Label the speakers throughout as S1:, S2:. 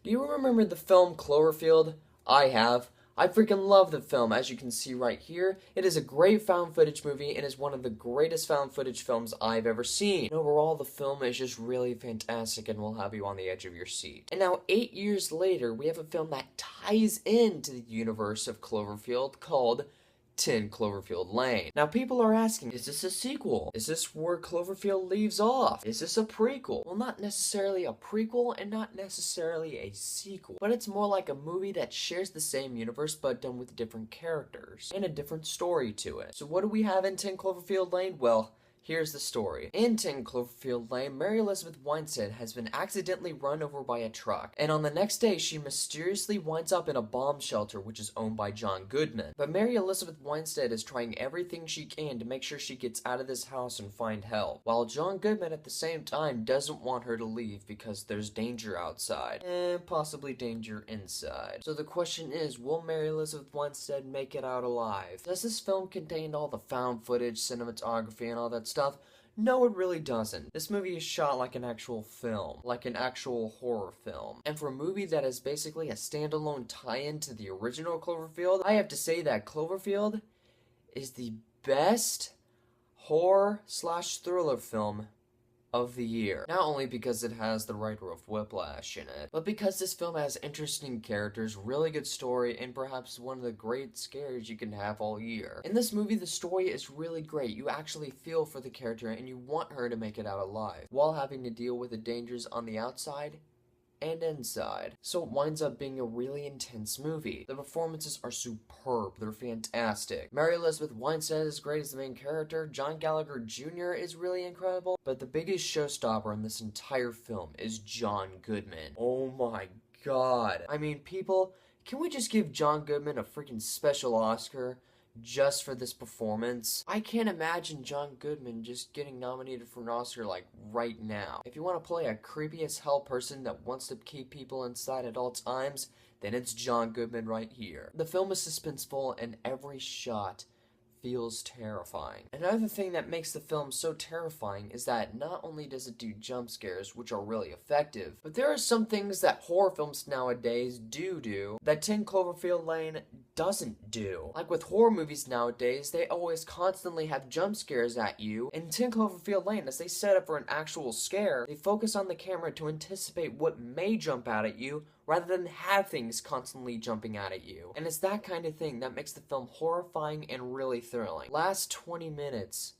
S1: Do you remember the film Cloverfield? I have. I freaking love the film, as you can see right here. It is a great found footage movie and is one of the greatest found footage films I've ever seen. And overall, the film is just really fantastic and will have you on the edge of your seat. And now, 8 years later, we have a film that ties into the universe of Cloverfield called 10 Cloverfield Lane. Now people are asking, is this a sequel? Is this where Cloverfield leaves off? Is this a prequel? Well, not necessarily a prequel and not necessarily a sequel, but it's more like a movie that shares the same universe but done with different characters and a different story to it. So what do we have in 10 Cloverfield Lane? Well, here's the story. In 10 Cloverfield Lane, Mary Elizabeth Winstead has been accidentally run over by a truck, and on the next day she mysteriously winds up in a bomb shelter which is owned by John Goodman. But Mary Elizabeth Winstead is trying everything she can to make sure she gets out of this house and find help, while John Goodman at the same time doesn't want her to leave because there's danger outside, and possibly danger inside. So the question is, will Mary Elizabeth Winstead make it out alive? Does this film contain all the found footage, cinematography, and all that stuff? No, it really doesn't. This movie is shot like an actual film, like an actual horror film. And for a movie that is basically a standalone tie-in to the original Cloverfield, I have to say that Cloverfield is the best horror/thriller film of the year. Not only because it has the writer of Whiplash in it, but because this film has interesting characters, really good story, and perhaps one of the great scares you can have all year. In this movie, the story is really great. You actually feel for the character and you want her to make it out alive, while having to deal with the dangers on the outside and inside. So it winds up being a really intense movie. The performances are superb. They're fantastic. Mary Elizabeth Winstead is great as the main character. John Gallagher Jr. is really incredible. But the biggest showstopper in this entire film is John Goodman. Oh my god. I mean, people, can we just give John Goodman a freaking special Oscar just for this performance? I can't imagine John Goodman just getting nominated for an Oscar like right now. If you want to play a creepy as hell person that wants to keep people inside at all times, then it's John Goodman right here. The film is suspenseful and every shot feels terrifying. Another thing that makes the film so terrifying is that not only does it do jump scares, which are really effective, but there are some things that horror films nowadays do that 10 Cloverfield Lane doesn't do. Like with horror movies nowadays, they always constantly have jump scares at you. In 10 Cloverfield Lane, as they set up for an actual scare, they focus on the camera to anticipate what may jump out at you, rather than have things constantly jumping out at you. And it's that kind of thing that makes the film horrifying and really thrilling. Last 20 minutes.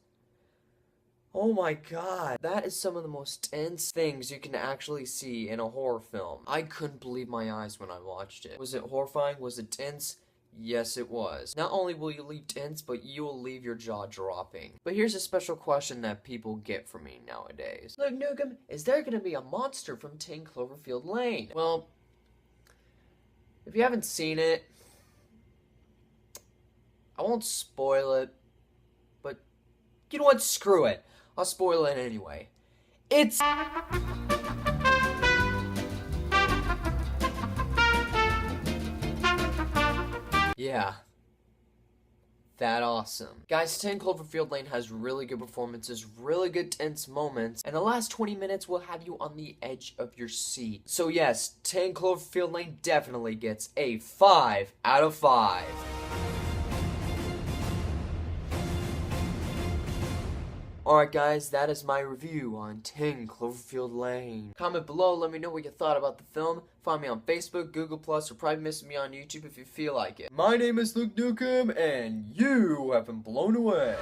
S1: Oh my god. That is some of the most tense things you can actually see in a horror film. I couldn't believe my eyes when I watched it. Was it horrifying? Was it tense? Yes, it was. Not only will you leave tense, but you will leave your jaw dropping. But here's a special question that people get from me nowadays. Look, Nukem, is there gonna be a monster from 10 Cloverfield Lane? Well, if you haven't seen it, I won't spoil it, but you know what? Screw it. I'll spoil it anyway. It's... Yeah. That awesome. Guys, 10 Cloverfield Lane has really good performances, really good tense moments, and the last 20 minutes will have you on the edge of your seat. So yes, 10 Cloverfield Lane definitely gets a 5 out of 5. Alright guys, that is my review on 10 Cloverfield Lane. Comment below, let me know what you thought about the film. Find me on Facebook, Google+, or probably message me on YouTube if you feel like it. My name is Luke Nukem, and you have been blown away.